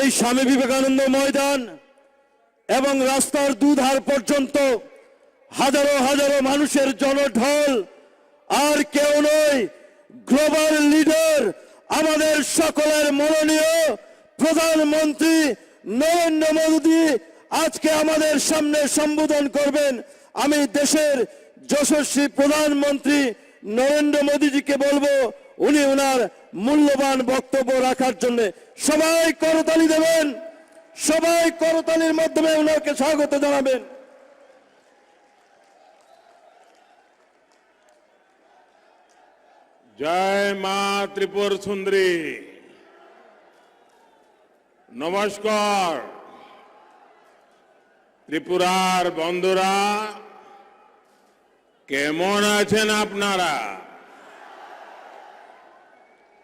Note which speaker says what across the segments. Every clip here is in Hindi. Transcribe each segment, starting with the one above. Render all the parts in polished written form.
Speaker 1: এই স্বামী বিবেকানন্দ ময়দান এবং রাস্তার দুধার পর্যন্ত হাজারো হাজারো মানুষের জনঢল আর কেউ নয়, গ্লোবাল লিডার আমাদের সকলের মনোনীয় প্রধানমন্ত্রী নরেন্দ্র মোদী আজকে আমাদের সামনে সম্বোধন করবেন। আমি দেশের যশস্বী প্রধানমন্ত্রী নরেন্দ্র মোদীজিকে বলবো উনি ওনার মূল্যবান বক্তব্য রাখার জন্য। সবাই করতালি দেবেন, সবাই করতালির মাধ্যমে ওনাকে স্বাগত জানাবেন।
Speaker 2: জয় মা ত্রিপুর সুন্দরী। নমস্কার ত্রিপুরার বন্ধুরা, কেমন আছেন আপনারা?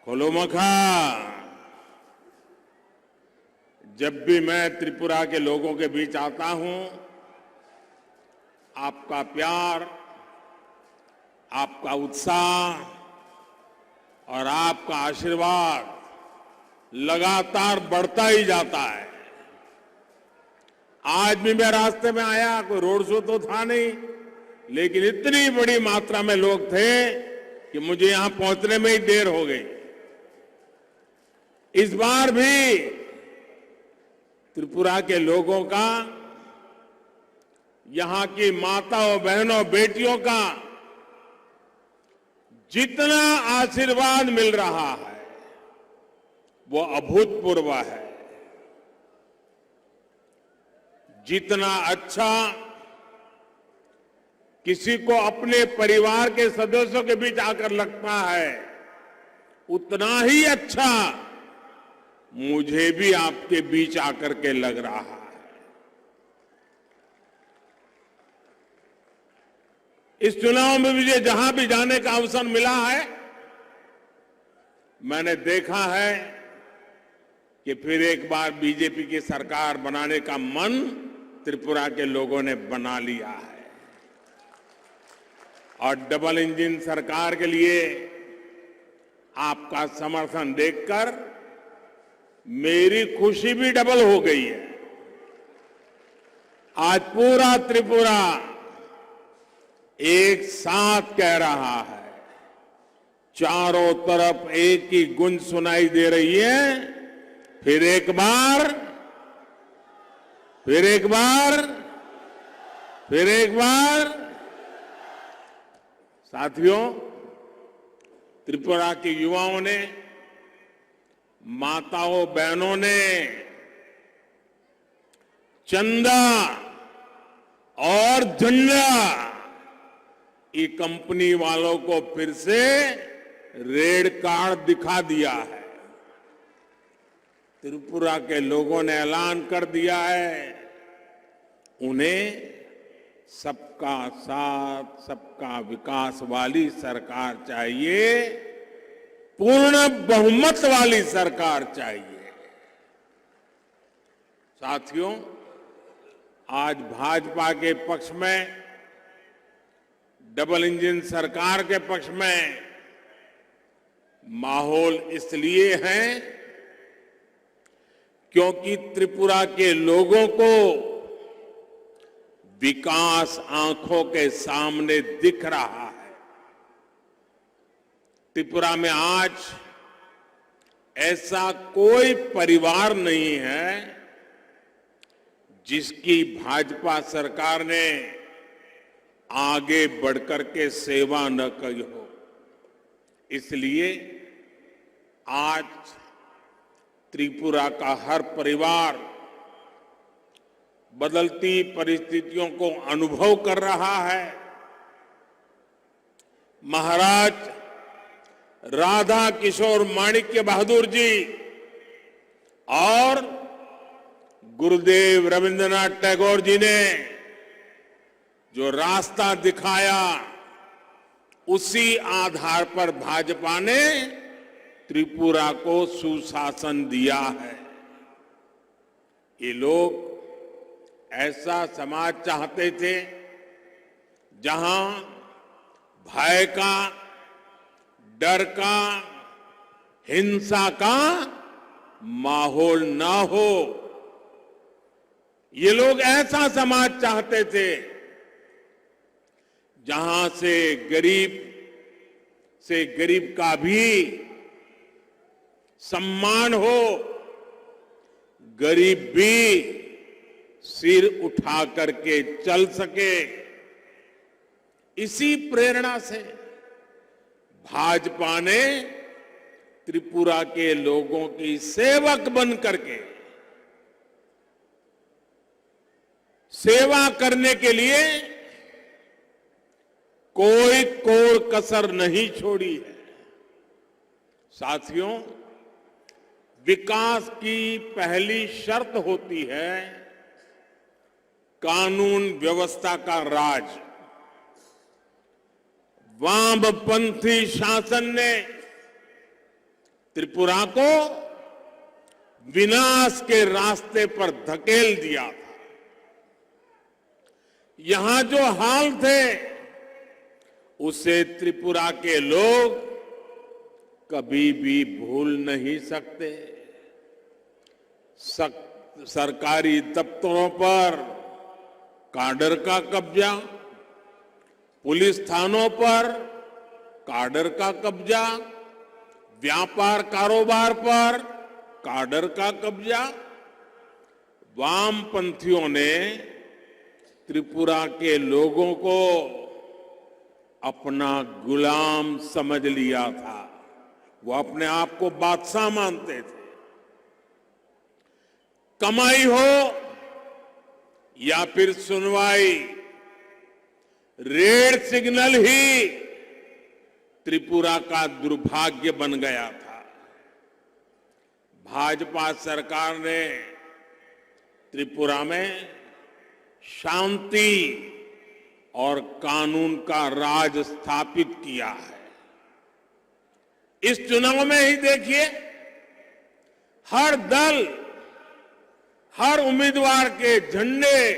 Speaker 2: खोलोमखा। जब भी मैं त्रिपुरा के लोगों के बीच आता हूं, आपका प्यार, आपका उत्साह और आपका आशीर्वाद लगातार बढ़ता ही जाता है। आज भी मैं रास्ते में आया, कोई रोड शो तो था नहीं, लेकिन इतनी बड़ी मात्रा में लोग थे कि मुझे यहां पहुंचने में ही देर हो गई। इस बार भी त्रिपुरा के लोगों का, यहां की माताओं, बहनों, बेटियों का जितना आशीर्वाद मिल रहा है वो अभूतपूर्व है। जितना अच्छा किसी को अपने परिवार के सदस्यों के बीच आकर लगता है, उतना ही अच्छा मुझे भी आपके बीच आकर के लग रहा है। इस चुनाव में मुझे जहां भी जाने का अवसर मिला है, मैंने देखा है कि फिर एक बार बीजेपी की सरकार बनाने का मन त्रिपुरा के लोगों ने बना लिया है। और डबल इंजन सरकार के लिए आपका समर्थन देखकर मेरी खुशी भी डबल हो गई है। आज पूरा त्रिपुरा एक साथ कह रहा है, चारों तरफ एक ही गूंज सुनाई दे रही है, फिर एक बार, फिर एक बार, फिर एक बार। साथियों, त्रिपुरा के युवाओं ने, माताओं, बहनों ने चंदा और झंडा ये कंपनी वालों को फिर से रेड कार्ड दिखा दिया है। त्रिपुरा के लोगों ने ऐलान कर दिया है, उन्हें सबका साथ, सबका विकास वाली सरकार चाहिए, पूर्ण बहुमत वाली सरकार चाहिए। साथियों, आज भाजपा के पक्ष में, डबल इंजन सरकार के पक्ष में माहौल इसलिए है क्योंकि त्रिपुरा के लोगों को विकास आंखों के सामने दिख रहा है। त्रिपुरा में आज ऐसा कोई परिवार नहीं है जिसकी भाजपा सरकार ने आगे बढ़कर के सेवा न की हो। इसलिए आज त्रिपुरा का हर परिवार बदलती परिस्थितियों को अनुभव कर रहा है। महाराज राधा किशोर माणिक्य बहादुर जी और गुरुदेव रविंद्रनाथ टैगोर जी ने जो रास्ता दिखाया, उसी आधार पर भाजपा ने त्रिपुरा को सुशासन दिया है। ये लोग ऐसा समाज चाहते थे जहां भय का, डर का, हिंसा का माहौल ना हो। ये लोग ऐसा समाज चाहते थे जहां से गरीब का भी सम्मान हो, गरीब भी सिर उठा करके चल सके। इसी प्रेरणा से भाजपा ने त्रिपुरा के लोगों की सेवक बन करके सेवा करने के लिए कोई कोर कसर नहीं छोड़ी है। साथियों, विकास की पहली शर्त होती है कानून व्यवस्था का राज। वामपंथी शासन ने त्रिपुरा को विनाश के रास्ते पर धकेल दिया था। यहां जो हाल थे उसे त्रिपुरा के लोग कभी भी भूल नहीं सकते। सरकारी दफ्तरों पर काडर का कब्जा, पुलिस थानों पर काडर का कब्जा, व्यापार कारोबार पर काडर का कब्जा। वामपंथियों ने त्रिपुरा के लोगों को अपना गुलाम समझ लिया था। वो अपने आप को बादशाह मानते थे। कमाई हो या फिर सुनवाई, रेड सिग्नल ही त्रिपुरा का दुर्भाग्य बन गया था। भाजपा सरकार ने त्रिपुरा में शांति और कानून का राज स्थापित किया है। इस चुनाव में ही देखिए, हर दल, हर उम्मीदवार के झंडे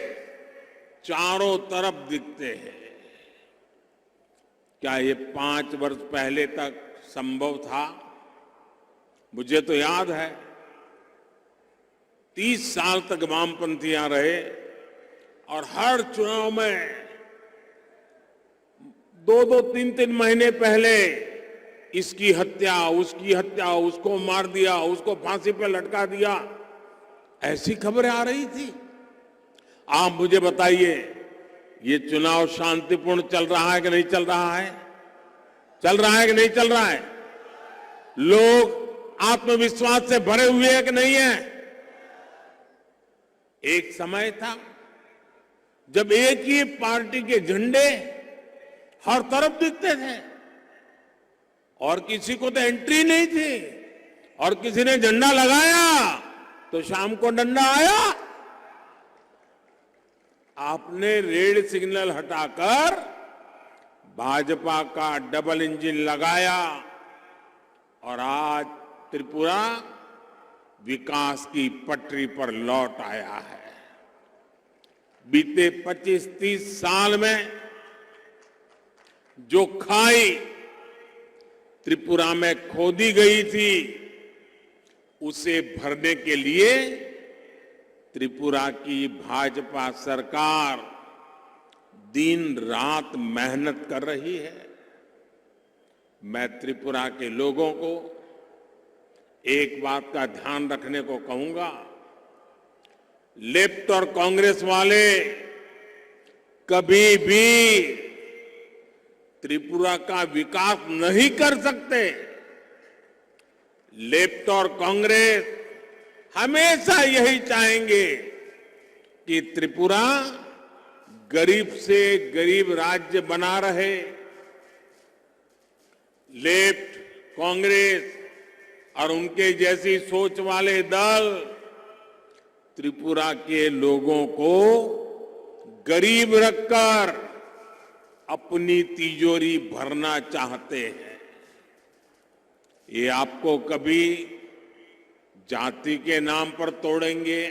Speaker 2: चारों तरफ दिखते हैं। क्या ये 5 वर्ष पहले तक संभव था? मुझे तो याद है 30 साल तक वामपंथी यहां रहे और हर चुनाव में 2-2, 3-3 महीने पहले इसकी हत्या, उसकी हत्या, उसको मार दिया, उसको फांसी पर लटका दिया, ऐसी खबरें आ रही थी। आप मुझे बताइए, ये चुनाव शांतिपूर्ण चल रहा है कि नहीं चल रहा है? चल रहा है कि नहीं चल रहा है? लोग आत्मविश्वास से भरे हुए हैं कि नहीं है? एक समय था जब एक ही पार्टी के झंडे हर तरफ दिखते थे और किसी को तो एंट्री नहीं थी, और किसी ने झंडा लगाया तो शाम को डंडा आया। आपने रेड सिग्नल हटाकर भाजपा का डबल इंजन लगाया और आज त्रिपुरा विकास की पटरी पर लौट आया है। बीते 25-30 साल में जो खाई त्रिपुरा में खोदी गई थी, उसे भरने के लिए त्रिपुरा की भाजपा सरकार दिन रात मेहनत कर रही है। मैं त्रिपुरा के लोगों को एक बात का ध्यान रखने को कहूंगा, लेफ्ट और कांग्रेस वाले कभी भी त्रिपुरा का विकास नहीं कर सकते। लेफ्ट और कांग्रेस हमेशा यही चाहेंगे कि त्रिपुरा गरीब से गरीब राज्य बना रहे। लेफ्ट, कांग्रेस और उनके जैसी सोच वाले दल त्रिपुरा के लोगों को गरीब रखकर अपनी तिजोरी भरना चाहते हैं। ये आपको कभी जाति के नाम पर तोड़ेंगे,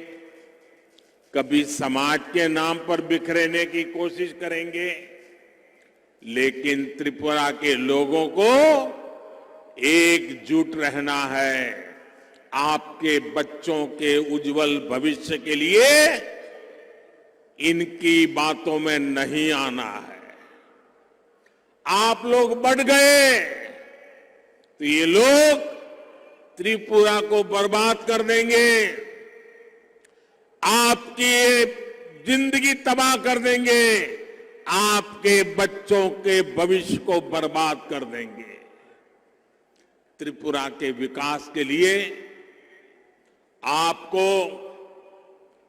Speaker 2: कभी समाज के नाम पर बिखरने की कोशिश करेंगे, लेकिन त्रिपुरा के लोगों को एकजुट रहना है, आपके बच्चों के उज्जवल भविष्य के लिए इनकी बातों में नहीं आना है। आप लोग बढ़ गए तो ये लोग त्रिपुरा को बर्बाद कर देंगे, आपकी ये जिंदगी तबाह कर देंगे, आपके बच्चों के भविष्य को बर्बाद कर देंगे। त्रिपुरा के विकास के लिए आपको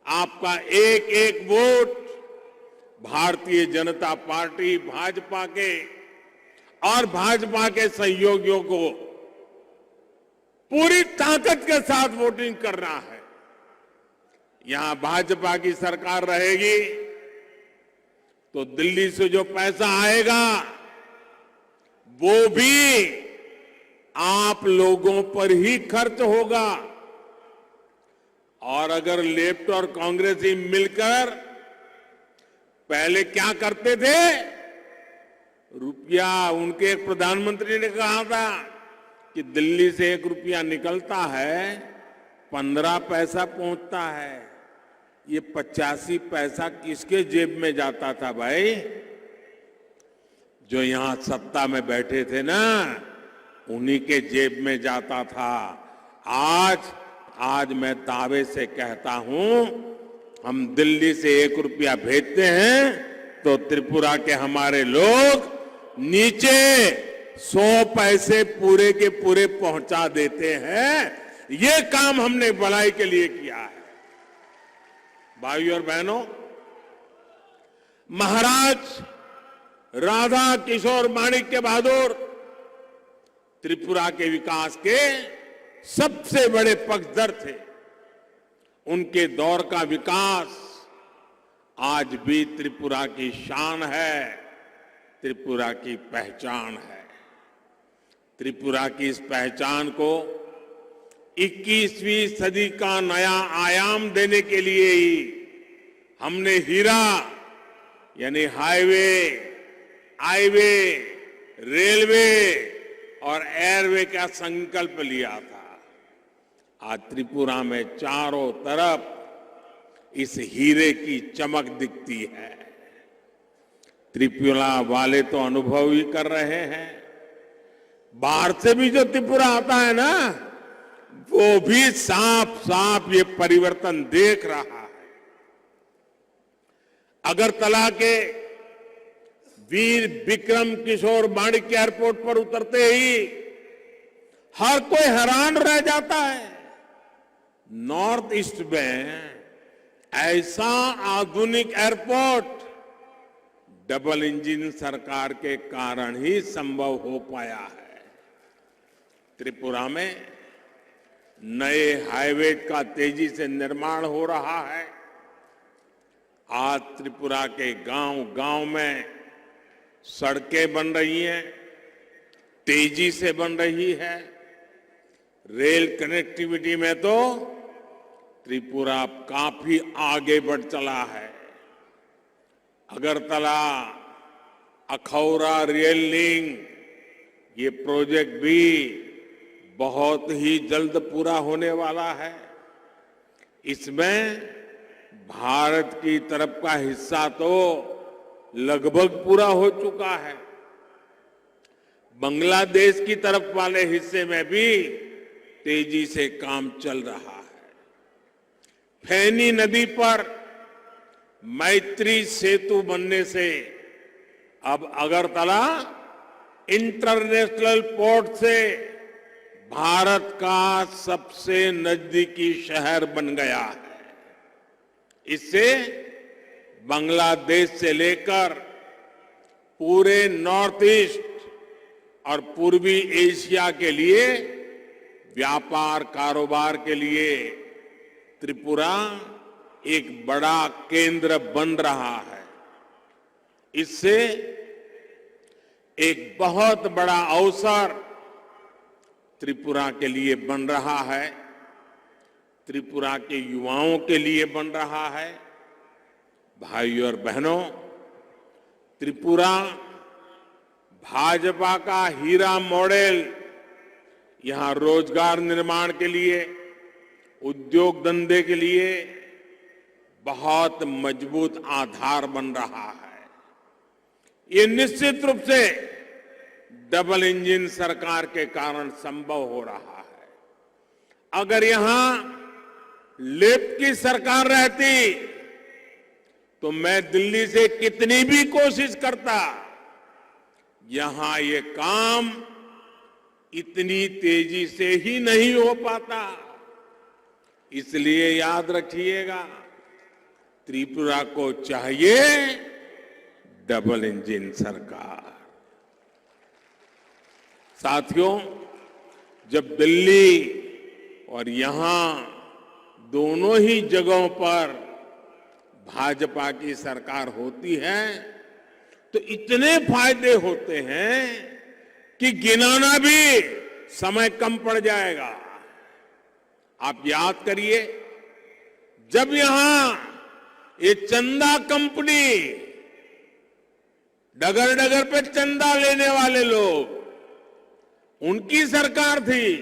Speaker 2: आपका एक एक वोट भारतीय जनता पार्टी भाजपा के और भाजपा के सहयोगियों को पूरी ताकत के साथ वोटिंग करना है। यहां भाजपा की सरकार रहेगी तो दिल्ली से जो पैसा आएगा वो भी आप लोगों पर ही खर्च होगा। और अगर लेफ्ट और कांग्रेस ही मिलकर पहले क्या करते थे, रुपया, उनके एक प्रधानमंत्री ने कहा था कि दिल्ली से 1 रुपया निकलता है 15 पैसा पहुंचता है। ये 85 पैसा किसके जेब में जाता था भाई? जो यहां सत्ता में बैठे थे ना, उन्हीं के जेब में जाता था। आज मैं दावे से कहता हूं, हम दिल्ली से 1 रुपया भेजते हैं तो त्रिपुरा के हमारे लोग नीचे 100 पैसे पूरे के पूरे पहुंचा देते हैं। ये काम हमने भलाई के लिए किया है। भाइयों और बहनों, महाराज राधा किशोर माणिक्य बहादुर त्रिपुरा के विकास के सबसे बड़े पक्षधर थे। उनके दौर का विकास आज भी त्रिपुरा की शान है, त्रिपुरा की पहचान है। त्रिपुरा की इस पहचान को 21वीं सदी का नया आयाम देने के लिए ही हमने हीरा यानी हाईवे, रेलवे और एयरवे का संकल्प लिया था। आज त्रिपुरा में चारों तरफ इस हीरे की चमक दिखती है। त्रिपुरा वाले तो अनुभव ही कर रहे हैं। बाहर से भी जो त्रिपुरा आता है ना, वो भी साफ साफ ये परिवर्तन देख रहा है। अगरतला के वीर विक्रम किशोर माणिक्य एयरपोर्ट पर उतरते ही हर कोई हैरान रह जाता है। नॉर्थ ईस्ट में ऐसा आधुनिक एयरपोर्ट डबल इंजन सरकार के कारण ही संभव हो पाया है। त्रिपुरा में नए हाईवे का तेजी से निर्माण हो रहा है। आज त्रिपुरा के गांव-गांव में सड़कें बन रही हैं, तेजी से बन रही है। रेल कनेक्टिविटी में तो त्रिपुरा काफी आगे बढ़ चला है। अगरतला अखौरा रेल लिंक, ये प्रोजेक्ट भी बहुत ही जल्द पूरा होने वाला है। इसमें भारत की तरफ का हिस्सा तो लगभग पूरा हो चुका है। बांग्लादेश की तरफ वाले हिस्से में भी तेजी से काम चल रहा है। फेनी नदी पर मैत्री सेतु बनने से अब अगरतला इंटरनेशनल पोर्ट से भारत का सबसे नजदीकी शहर बन गया है। इससे बांग्लादेश से लेकर पूरे नॉर्थ ईस्ट और पूर्वी एशिया के लिए व्यापार कारोबार के लिए त्रिपुरा एक बड़ा केंद्र बन रहा है। इससे एक बहुत बड़ा अवसर त्रिपुरा के लिए बन रहा है, त्रिपुरा के युवाओं के लिए बन रहा है। भाइयों और बहनों, त्रिपुरा भाजपा का हीरा मॉडल यहां रोजगार निर्माण के लिए, उद्योग धंधे के लिए बहुत मजबूत आधार बन रहा है। ये निश्चित रूप से डबल इंजन सरकार के कारण संभव हो रहा है। अगर यहां लेफ्ट की सरकार रहती तो मैं दिल्ली से कितनी भी कोशिश करता, यहां ये काम इतनी तेजी से ही नहीं हो पाता। इसलिए याद रखिएगा, त्रिपुरा को चाहिए डबल इंजन सरकार। साथियों, जब दिल्ली और यहां दोनों ही जगहों पर भाजपा की सरकार होती है तो इतने फायदे होते हैं कि गिनाना भी समय कम पड़ जाएगा। आप याद करिए, जब यहां ये चंदा कंपनी, डगर डगर पे चंदा लेने वाले लोग, उनकी सरकार थी,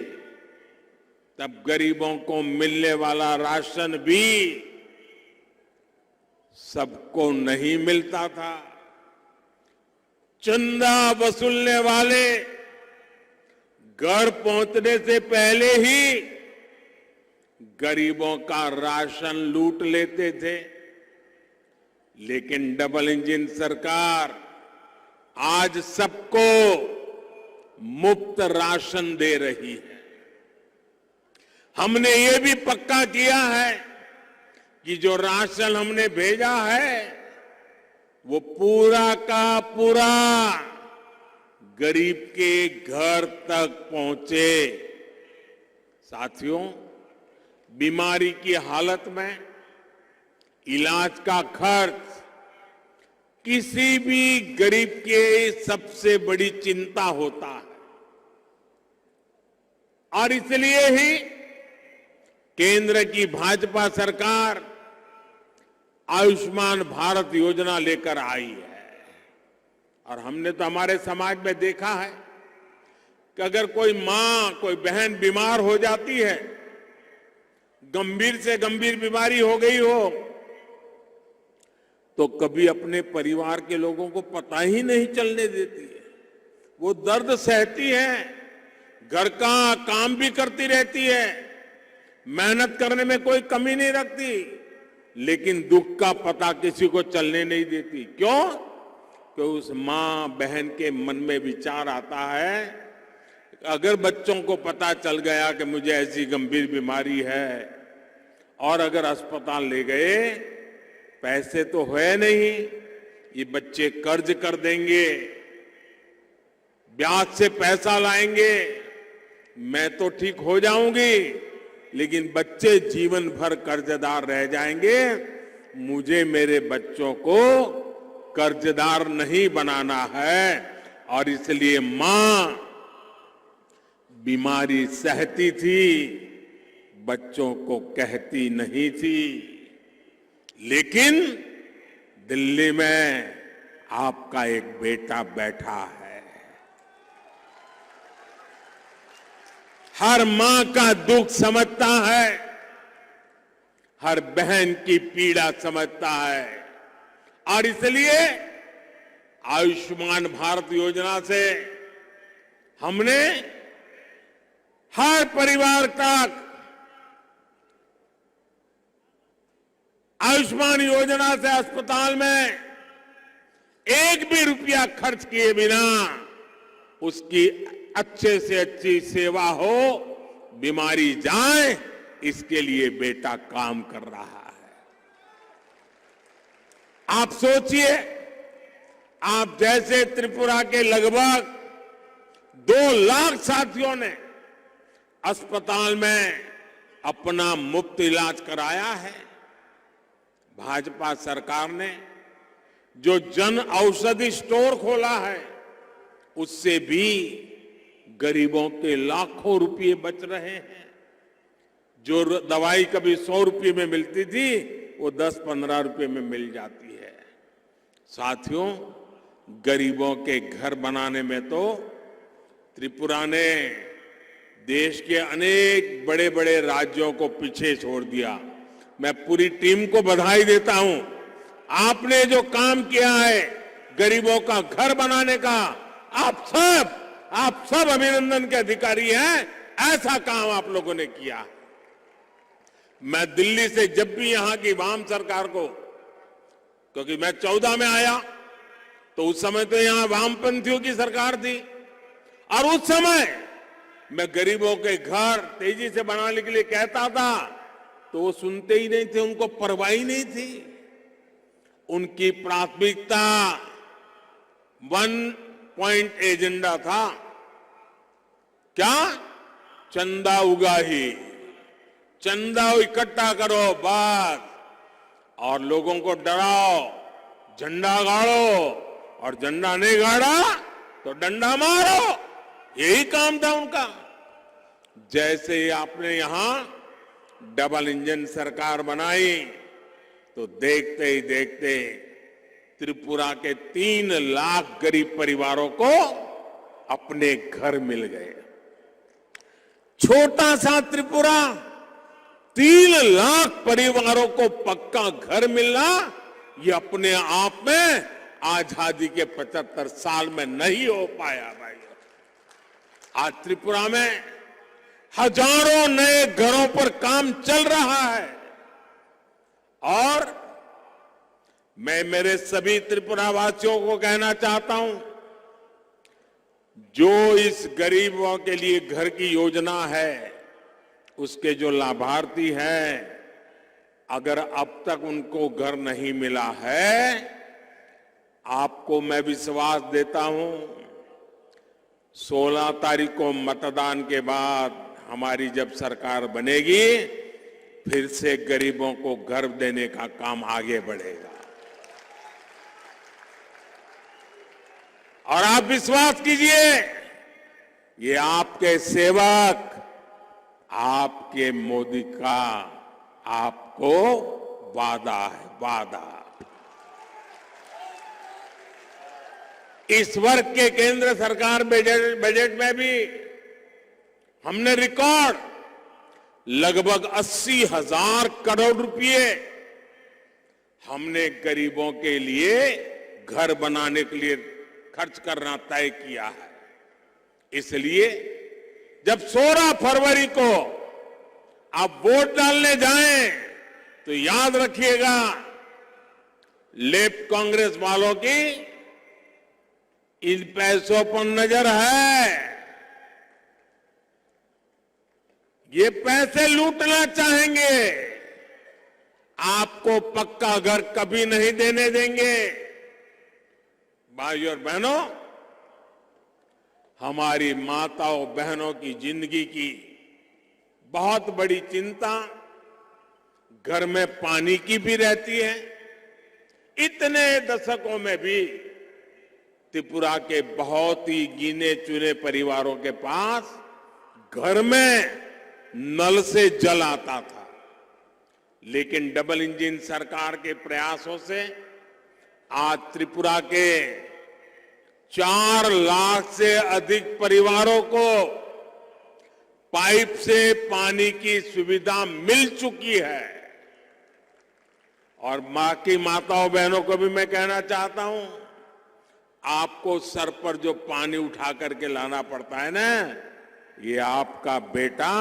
Speaker 2: तब गरीबों को मिलने वाला राशन भी सबको नहीं मिलता था। चंदा वसूलने वाले घर पहुंचने से पहले ही गरीबों का राशन लूट लेते थे। लेकिन डबल इंजन सरकार आज सबको मुफ्त राशन दे रही है। हमने ये भी पक्का किया है कि जो राशन हमने भेजा है वो पूरा का पूरा गरीब के घर तक पहुंचे। साथियों, बीमारी की हालत में इलाज का खर्च किसी भी गरीब के सबसे बड़ी चिंता होता है, और इसलिए ही केंद्र की भाजपा सरकार आयुष्मान भारत योजना लेकर आई है। और हमने तो हमारे समाज में देखा है कि अगर कोई मां, कोई बहन बीमार हो जाती है, गंभीर से गंभीर बीमारी हो गई हो, तो कभी अपने परिवार के लोगों को पता ही नहीं चलने देती है। वो दर्द सहती है, घर का काम भी करती रहती है, मेहनत करने में कोई कमी नहीं रखती, लेकिन दुख का पता किसी को चलने नहीं देती। क्यों? कि उस मां बहन के मन में विचार आता है, अगर बच्चों को पता चल गया कि मुझे ऐसी गंभीर बीमारी है और अगर अस्पताल ले गए, पैसे तो है नहीं, ये बच्चे कर्ज कर देंगे, ब्याज से पैसा लाएंगे, मैं तो ठीक हो जाऊंगी, लेकिन बच्चे जीवन भर कर्जदार रह जाएंगे। मुझे मेरे बच्चों को कर्जदार नहीं बनाना है। और इसलिए मां बीमारी सहती थी, बच्चों को कहती नहीं थी। लेकिन दिल्ली में आपका एक बेटा बैठा है, हर मां का दुख समझता है, हर बहन की पीड़ा समझता है। और इसलिए आयुष्मान भारत योजना से हमने हर परिवार तक आयुष्मान योजना से अस्पताल में एक भी रुपया खर्च किए बिना उसकी अच्छे से अच्छी सेवा हो, बीमारी जाए, इसके लिए बेटा काम कर रहा है। आप सोचिए, आप जैसे त्रिपुरा के लगभग 2 लाख साथियों ने अस्पताल में अपना मुफ्त इलाज कराया है। भाजपा सरकार ने जो जन औषधि स्टोर खोला है, उससे भी गरीबों के लाखों रुपए बच रहे हैं। जो दवाई कभी 100 रुपए में मिलती थी, वो 10-15 रुपए में मिल जाती है। साथियों, गरीबों के घर बनाने में तो त्रिपुरा ने देश के अनेक बड़े बड़े राज्यों को पीछे छोड़ दिया। मैं पूरी टीम को बधाई देता हूं। आपने जो काम किया है गरीबों का घर बनाने का, आप सब अभिनंदन के अधिकारी हैं। ऐसा काम आप लोगों ने किया। मैं दिल्ली से जब भी यहां की वाम सरकार को, क्योंकि मैं 14 में आया तो उस समय तो यहां वामपंथियों की सरकार थी, और उस समय मैं गरीबों के घर तेजी से बनाने के लिए कहता था तो वो सुनते ही नहीं थे, उनको परवाह ही नहीं थी। उनकी प्राथमिकता 1 पॉइंट एजेंडा था। क्या? चंदा उगाही, चंदा इकट्ठा करो बस, और लोगों को डराओ, झंडा गाड़ो, और झंडा नहीं गाड़ा तो डंडा मारो। यही काम था उनका। जैसे ही आपने यहां डबल इंजन सरकार बनाई तो देखते ही देखते त्रिपुरा के 3 लाख गरीब परिवारों को अपने घर मिल गए। छोटा सा त्रिपुरा, 3 लाख परिवारों को पक्का घर मिलना, ये अपने आप में आजादी के 75 साल में नहीं हो पाया भाई। आज त्रिपुरा में हजारों नए घरों पर काम चल रहा है, और मैं मेरे सभी त्रिपुरा वासियों को कहना चाहता हूं, जो इस गरीबों के लिए घर की योजना है, उसके जो लाभार्थी हैं, अगर अब तक उनको घर नहीं मिला है, आपको मैं विश्वास देता हूं 16 तारीख को मतदान के बाद हमारी जब सरकार बनेगी, फिर से गरीबों को घर देने का काम आगे बढ़ेगा। और आप विश्वास कीजिए, ये आपके सेवक, आपके मोदी का आपको वादा है, वादा। इस वर्ष के केंद्र सरकार बजट में भी हमने रिकॉर्ड लगभग 80,000 करोड़ रुपए हमने गरीबों के लिए घर बनाने के लिए खर्च करना तय किया है। इसलिए जब 16 फरवरी को आप वोट डालने जाएं तो याद रखिएगा, लेफ्ट कांग्रेस वालों की इन पैसों पर नजर है। ये पैसे लूटना चाहेंगे, आपको पक्का घर कभी नहीं देने देंगे। भाइयों और बहनों, हमारी माताओं बहनों की जिंदगी की बहुत बड़ी चिंता घर में पानी की भी रहती है। इतने दशकों में भी त्रिपुरा के बहुत ही गिने चुने परिवारों के पास घर में नल से जल आता था, लेकिन डबल इंजन सरकार के प्रयासों से आज त्रिपुरा के 4 लाख से अधिक परिवारों को पाइप से पानी की सुविधा मिल चुकी है। और मां की माताओं बहनों को भी मैं कहना चाहता हूं, आपको सर पर जो पानी उठा करके लाना पड़ता है ना, ये आपका बेटा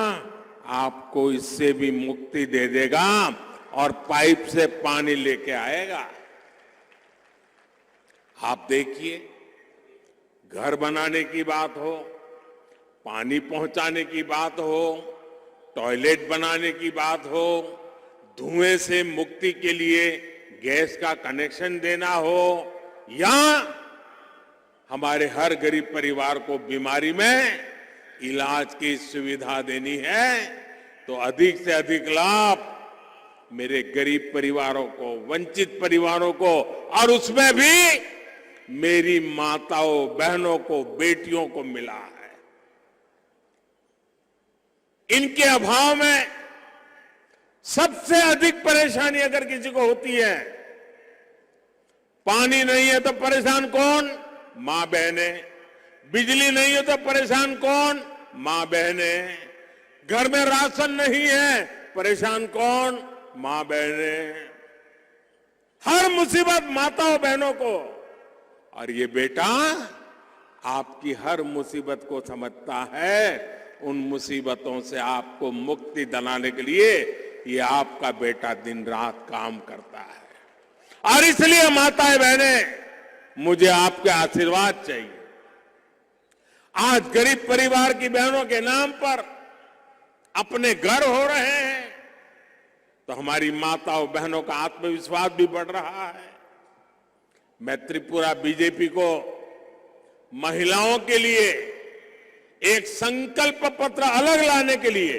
Speaker 2: आपको इससे भी मुक्ति दे देगा और पाइप से पानी लेके आएगा। आप देखिए, घर बनाने की बात हो, पानी पहुंचाने की बात हो, टॉयलेट बनाने की बात हो, धुएं से मुक्ति के लिए गैस का कनेक्शन देना हो, या हमारे हर गरीब परिवार को बीमारी में इलाज की सुविधा देनी है, तो अधिक से अधिक लाभ मेरे गरीब परिवारों को, वंचित परिवारों को, और उसमें भी मेरी माताओं बहनों को, बेटियों को मिला है। इनके अभाव में सबसे अधिक परेशानी अगर किसी को होती है, पानी नहीं है तो परेशान कौन? मां बहनें। बिजली नहीं है तो परेशान कौन? मां बहने। घर में राशन नहीं है, परेशान कौन? मां बहने। हर मुसीबत माताओं बहनों को। और ये बेटा आपकी हर मुसीबत को समझता है। उन मुसीबतों से आपको मुक्ति दिलाने के लिए ये आपका बेटा दिन रात काम करता है। और इसलिए माताएं बहनें, मुझे आपके आशीर्वाद चाहिए। आज गरीब परिवार की बहनों के नाम पर अपने घर हो रहे हैं, तो हमारी माताओं बहनों का आत्मविश्वास भी बढ़ रहा है। मैं त्रिपुरा बीजेपी को महिलाओं के लिए एक संकल्प पत्र अलग लाने के लिए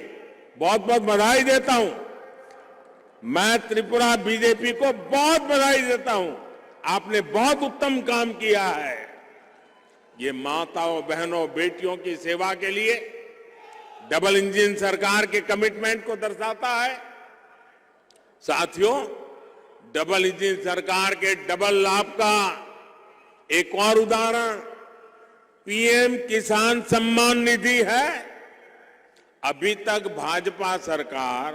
Speaker 2: बहुत बहुत बधाई देता हूं। मैं त्रिपुरा बीजेपी को बहुत बधाई देता हूं। आपने बहुत उत्तम काम किया है। ये माताओं बहनों बेटियों की सेवा के लिए डबल इंजन सरकार के कमिटमेंट को दर्शाता है। साथियों, डबल इंजन सरकार के डबल लाभ का एक और उदाहरण पीएम किसान सम्मान निधि है। अभी तक भाजपा सरकार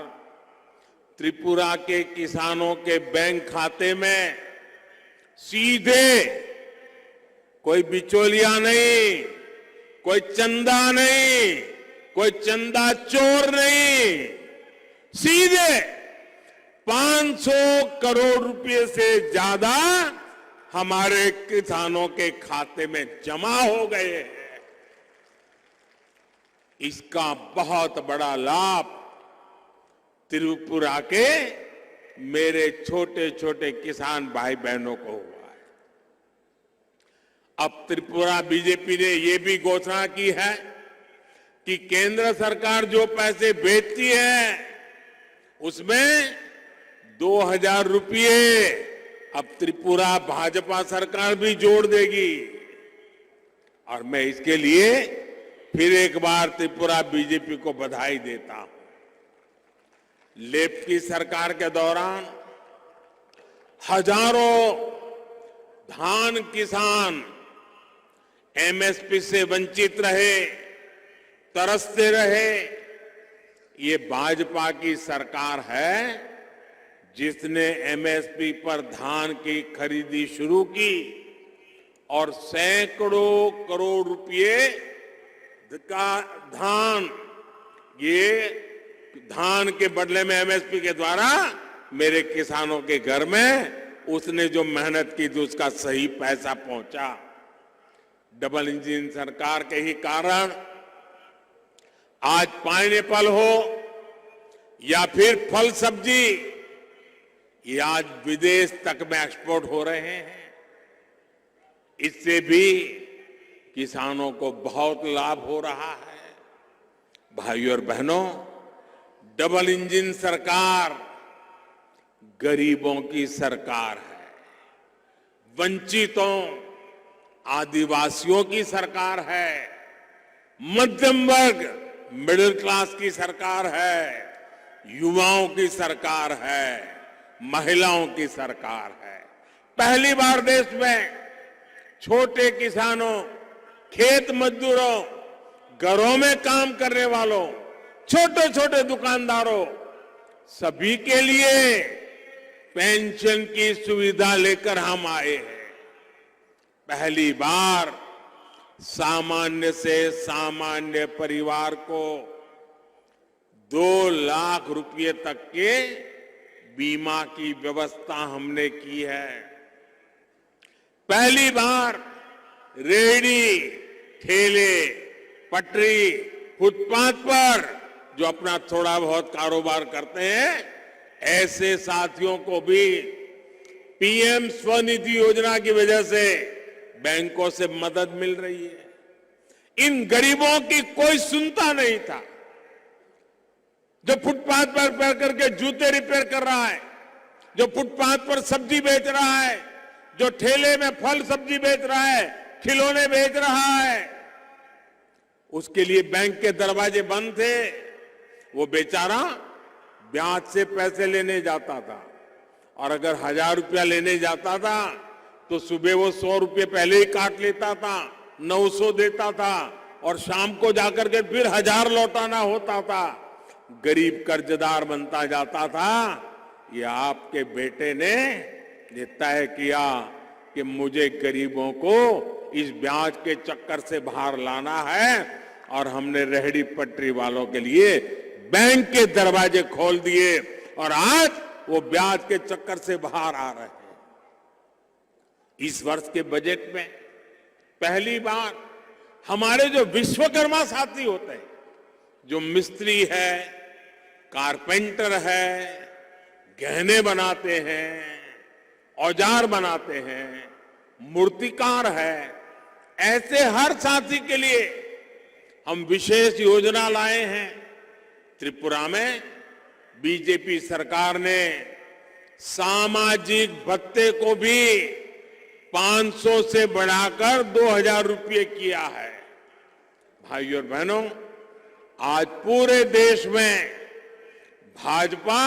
Speaker 2: त्रिपुरा के किसानों के बैंक खाते में सीधे, कोई बिचौलिया नहीं, कोई चंदा नहीं, कोई चंदा चोर नहीं, सीधे 500 करोड़ रुपए से ज्यादा हमारे किसानों के खाते में जमा हो गए हैं। इसका बहुत बड़ा लाभ त्रिपुरा के मेरे छोटे छोटे किसान भाई बहनों को हुआ है। अब त्रिपुरा बीजेपी ने यह भी घोषणा की है कि केंद्र सरकार जो पैसे भेजती है उसमें 2000 रुपये अब त्रिपुरा भाजपा सरकार भी जोड़ देगी। और मैं इसके लिए फिर एक बार त्रिपुरा बीजेपी को बधाई देता हूं। लेफ्ट की सरकार के दौरान हजारों धान किसान एमएसपी से वंचित रहे, तरसते रहे। ये भाजपा की सरकार है जिसने एमएसपी पर धान की खरीदी शुरू की और सैकड़ों करोड़ रुपए का धान, ये धान के बदले में एमएसपी के द्वारा मेरे किसानों के घर में उसने जो मेहनत की थी उसका सही पैसा पहुंचा। डबल इंजन सरकार के ही कारण आज पाइनएप्पल हो या फिर फल सब्जी, ये आज विदेश तक में एक्सपोर्ट हो रहे हैं। इससे भी किसानों को बहुत लाभ हो रहा है। भाइयों और बहनों, डबल इंजन सरकार गरीबों की सरकार है, वंचितों आदिवासियों की सरकार है, मध्यम वर्ग मिडिल क्लास की सरकार है, युवाओं की सरकार है, महिलाओं की सरकार है। पहली बार देश में छोटे किसानों, खेत मजदूरों, घरों में काम करने वालों, छोटे छोटे दुकानदारों, सभी के लिए पेंशन की सुविधा लेकर हम आए हैं। पहली बार सामान्य से सामान्य परिवार को 2 लाख रुपए तक के बीमा की व्यवस्था हमने की है। पहली बार रेहड़ी, ठेले, पटरी, फुटपाथ पर जो अपना थोड़ा बहुत कारोबार करते हैं, ऐसे साथियों को भी पीएम स्वनिधि योजना की वजह से बैंकों से मदद मिल रही है। इन गरीबों की कोई सुनता नहीं था। जो फुटपाथ पर पैर करके जूते रिपेयर कर रहा है, जो फुटपाथ पर सब्जी बेच रहा है, जो ठेले में फल सब्जी बेच रहा है, खिलौने बेच रहा है, उसके लिए बैंक के दरवाजे बंद थे। वो बेचारा ब्याज से पैसे लेने जाता था और अगर 1000 रुपया लेने जाता था तो सुबह वो 100 रुपये पहले ही काट लेता था, 900 देता था, और शाम को जाकर के फिर 1000 लौटाना होता था, गरीब कर्जदार बनता जाता था। ये आपके बेटे ने ये तय किया कि मुझे गरीबों को इस ब्याज के चक्कर से बाहर लाना है, और हमने रेहड़ी पटरी वालों के लिए बैंक के दरवाजे खोल दिए, और आज वो ब्याज के चक्कर से बाहर आ रहे हैं। इस वर्ष के बजट में पहली बार हमारे जो विश्वकर्मा साथी होते हैं, जो मिस्त्री है, कारपेंटर है, गहने बनाते हैं, औजार बनाते हैं, मूर्तिकार है, ऐसे हर साथी के लिए हम विशेष योजना लाए हैं। त्रिपुरा में बीजेपी सरकार ने सामाजिक भत्ते को भी 500 से बढ़ाकर 2000 रुपये किया है। भाइयों और बहनों, आज पूरे देश में भाजपा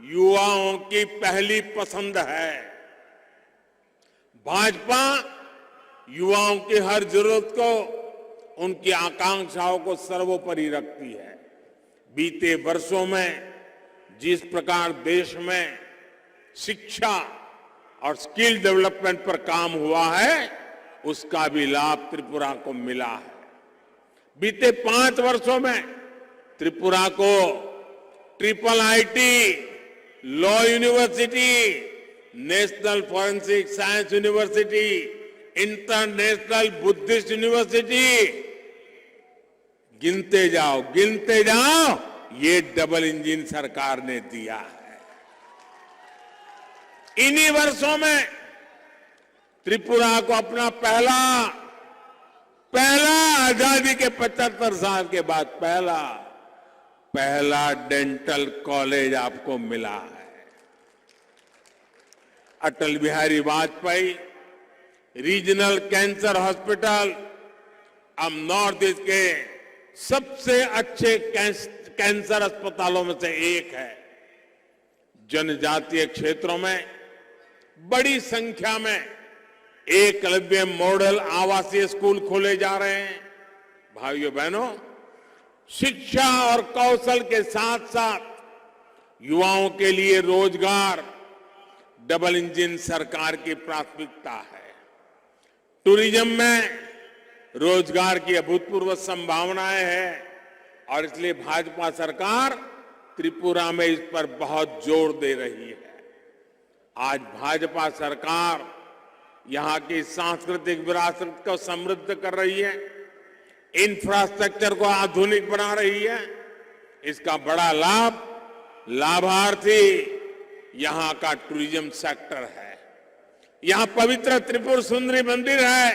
Speaker 2: युवाओं की पहली पसंद है। भाजपा युवाओं की हर जरूरत को, उनकी आकांक्षाओं को सर्वोपरि रखती है। बीते वर्षों में जिस प्रकार देश में शिक्षा और स्किल डेवलपमेंट पर काम हुआ है, उसका भी लाभ त्रिपुरा को मिला है। बीते 5 वर्षों में त्रिपुरा को IIIT, law university, national forensic science university, international Buddhist university, गिनते जाओ, ये डबल इंजन सरकार ने दिया है। इन्हीं वर्षों में त्रिपुरा को अपना पहला आजादी के 75 साल के बाद पहला डेंटल कॉलेज आपको मिला है। Atal Bihari Vajpayee regional cancer hospital अब नॉर्थ ईस्ट के सबसे अच्छे कैंसर अस्पतालों में से एक है। जनजातीय क्षेत्रों में बड़ी संख्या में एकलव्य मॉडल आवासीय स्कूल खोले जा रहे हैं। भाइयों बहनों, शिक्षा और कौशल के साथ साथ युवाओं के लिए रोजगार डबल इंजन सरकार की प्राथमिकता है। टूरिज्म में रोजगार की अभूतपूर्व संभावनाएं हैं, और इसलिए भाजपा सरकार त्रिपुरा में इस पर बहुत जोर दे रही है। आज भाजपा सरकार यहां की सांस्कृतिक विरासत को समृद्ध कर रही है, इंफ्रास्ट्रक्चर को आधुनिक बना रही है। इसका बड़ा लाभार्थी यहां का टूरिज्म सेक्टर है। यहां पवित्र त्रिपुर सुंदरी मंदिर है,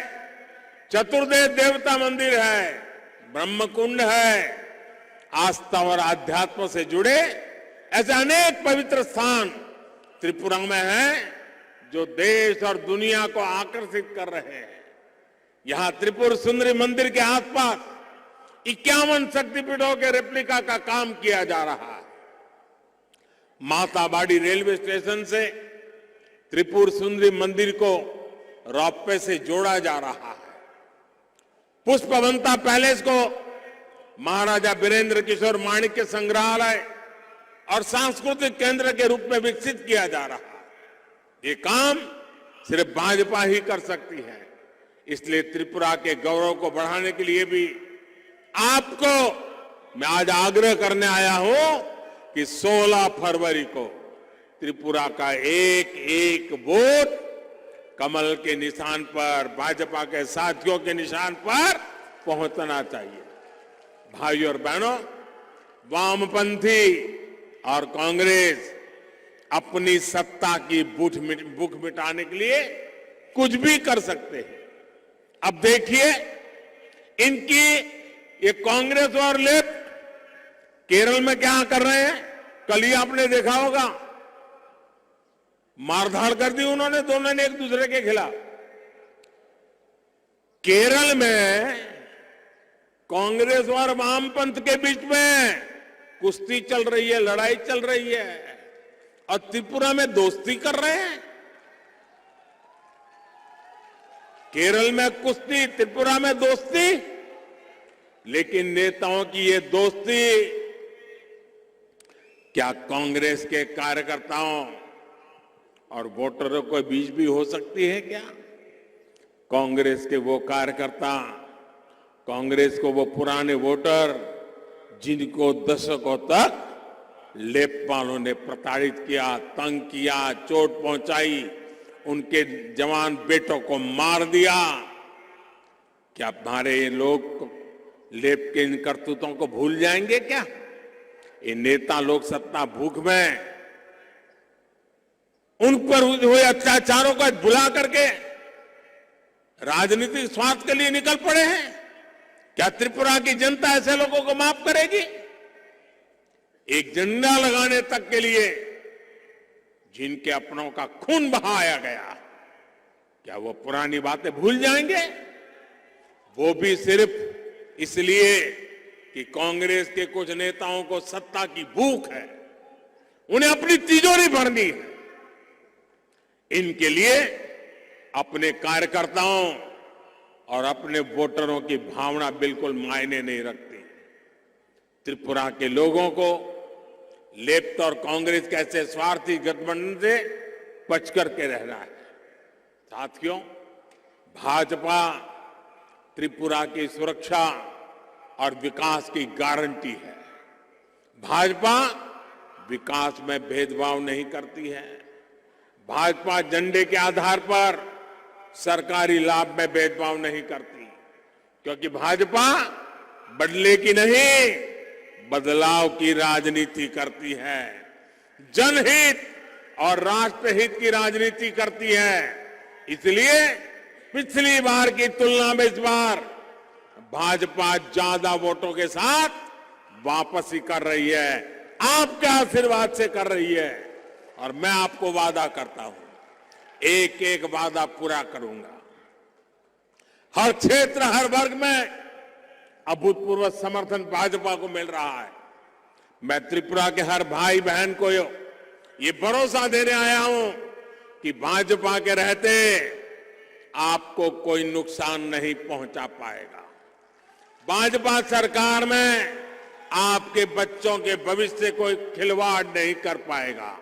Speaker 2: चतुर्देव देवता मंदिर है, ब्रह्मकुंड है। आस्था और आध्यात्म से जुड़े ऐसे अनेक पवित्र स्थान त्रिपुरा में हैं, जो देश और दुनिया को आकर्षित कर रहे हैं। यहां त्रिपुर सुंदरी मंदिर के आसपास 51 शक्तिपीठों के रेप्लिका का काम किया जा रहा है। माताबाड़ी रेलवे स्टेशन से त्रिपुर सुंदरी मंदिर को रोपवे से जोड़ा जा रहा है। पुष्पवंता पैलेस को महाराजा बीरेंद्र किशोर माणिक्य संग्रहालय और सांस्कृतिक केंद्र के रूप में विकसित किया जा रहा है। ये काम सिर्फ भाजपा ही कर सकती है। इसलिए त्रिपुरा के गौरव को बढ़ाने के लिए भी आपको मैं आज आग्रह करने आया हूं कि 16 फरवरी को त्रिपुरा का एक वोट कमल के निशान पर, भाजपा के साथियों के निशान पर पहुंचना चाहिए। भाइयों और बहनों, वामपंथी और कांग्रेस अपनी सत्ता की भूख मिटाने के लिए कुछ भी कर सकते हैं। अब देखिए, इनकी ये कांग्रेस और लेफ्ट केरल में क्या कर रहे हैं। कल ही आपने देखा होगा, मारधाड़ कर दी उन्होंने, दोनों ने एक दूसरे के खिलाफ। केरल में कांग्रेस और वामपंथ के बीच में कुश्ती चल रही है, लड़ाई चल रही है, और त्रिपुरा में दोस्ती कर रहे हैं। केरल में कुश्ती, त्रिपुरा में दोस्ती। लेकिन नेताओं की ये दोस्ती क्या कांग्रेस के कार्यकर्ताओं और वोटरों के बीच भी हो सकती है क्या? कांग्रेस के वो कार्यकर्ता, कांग्रेस को वो पुराने वोटर जिनको दशकों तक लेपपालों ने प्रताड़ित किया, तंग किया, चोट पहुंचाई, उनके जवान बेटों को मार दिया, क्या हमारे ये लोग लेप के इन करतूतों को भूल जाएंगे क्या? ये नेता लोग सत्ता भूख में उन पर हुए अत्याचारों को भुला करके राजनीतिक स्वार्थ के लिए निकल पड़े हैं। क्या त्रिपुरा की जनता ऐसे लोगों को माफ करेगी? एक झंडा लगाने तक के लिए जिनके अपनों का खून बहाया गया, क्या वो पुरानी बातें भूल जाएंगे? वो भी सिर्फ इसलिए कि कांग्रेस के कुछ नेताओं को सत्ता की भूख है, उन्हें अपनी तिजोरी भरनी है। इनके लिए अपने कार्यकर्ताओं और अपने वोटरों की भावना बिल्कुल मायने नहीं रखती। त्रिपुरा के लोगों को लेफ्ट और कांग्रेस के ऐसे स्वार्थी गठबंधन से बच करके रहना है। साथियों, भाजपा त्रिपुरा की सुरक्षा और विकास की गारंटी है। भाजपा विकास में भेदभाव नहीं करती है। भाजपा झंडे के आधार पर सरकारी लाभ में भेदभाव नहीं करती, क्योंकि भाजपा बदले की नहीं, बदलाव की राजनीति करती है। जनहित और राष्ट्रहित की राजनीति करती है। इसलिए पिछली बार की तुलना में इस बार भाजपा ज्यादा वोटों के साथ वापसी कर रही है, आपके आशीर्वाद से कर रही है। और मैं आपको वादा करता हूं, एक एक वादा पूरा करूंगा। हर क्षेत्र, हर वर्ग में अभूतपूर्व समर्थन भाजपा को मिल रहा है। मैं त्रिपुरा के हर भाई बहन को ये भरोसा देने आया हूं कि भाजपा के रहते आपको कोई नुकसान नहीं पहुंचा पाएगा। भाजपा सरकार में आपके बच्चों के भविष्य से कोई खिलवाड़ नहीं कर पाएगा।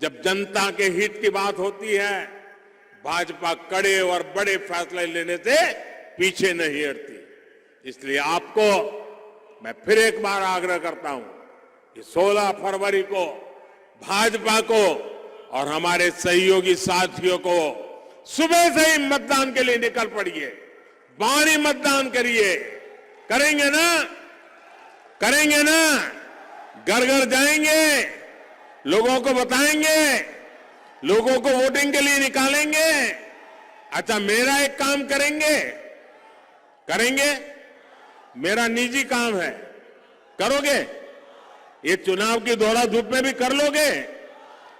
Speaker 2: जब जनता के हित की बात होती है, भाजपा कड़े और बड़े फैसले लेने से पीछे नहीं हटती। इसलिए आपको मैं फिर एक बार आग्रह करता हूं कि 16 फरवरी को भाजपा को और हमारे सहयोगी साथियों को सुबह से ही मतदान के लिए निकल पड़िए, बाहरी मतदान करिए। करेंगे ना? करेंगे ना? घर घर जाएंगे, लोगों को बताएंगे, लोगों को वोटिंग के लिए निकालेंगे। अच्छा, मेरा एक काम करेंगे? करेंगे? मेरा निजी काम है, करोगे? ये चुनाव की दौड़ा धूप में भी कर लोगे?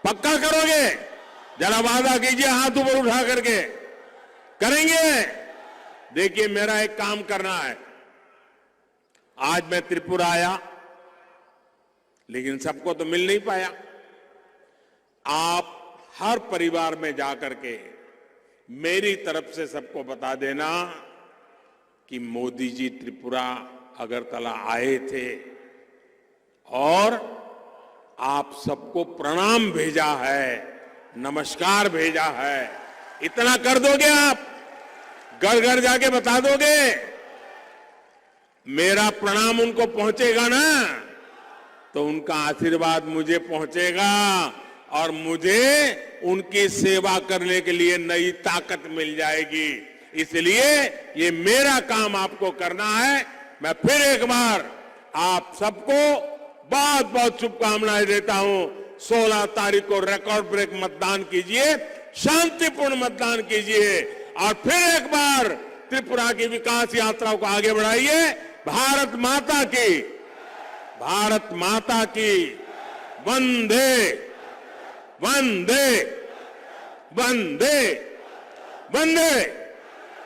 Speaker 2: पक्का करोगे? जरा वादा कीजिए हाथ ऊपर उठा करके। करेंगे? देखिए, मेरा एक काम करना है। आज मैं त्रिपुरा आया, लेकिन सबको तो मिल नहीं पाया। आप हर परिवार में जाकर के मेरी तरफ से सबको बता देना कि मोदी जी त्रिपुरा अगरतला आए थे और आप सबको प्रणाम भेजा है, नमस्कार भेजा है। इतना कर दोगे आप? घर घर जाके बता दोगे? मेरा प्रणाम उनको पहुंचेगा ना, तो उनका आशीर्वाद मुझे पहुंचेगा और मुझे उनकी सेवा करने के लिए नई ताकत मिल जाएगी। इसलिए ये मेरा काम आपको करना है। मैं फिर एक बार आप सबको बहुत बहुत शुभकामनाएं देता हूं। 16 तारीख को रिकॉर्ड ब्रेक मतदान कीजिए, शांतिपूर्ण मतदान कीजिए और फिर एक बार त्रिपुरा की विकास यात्रा को आगे बढ़ाइए। भारत माता की, भारत माता की वंदे वंदे वंदे वंदे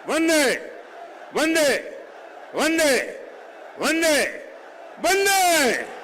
Speaker 2: वंदे वंदे वंदे वंदे वंदे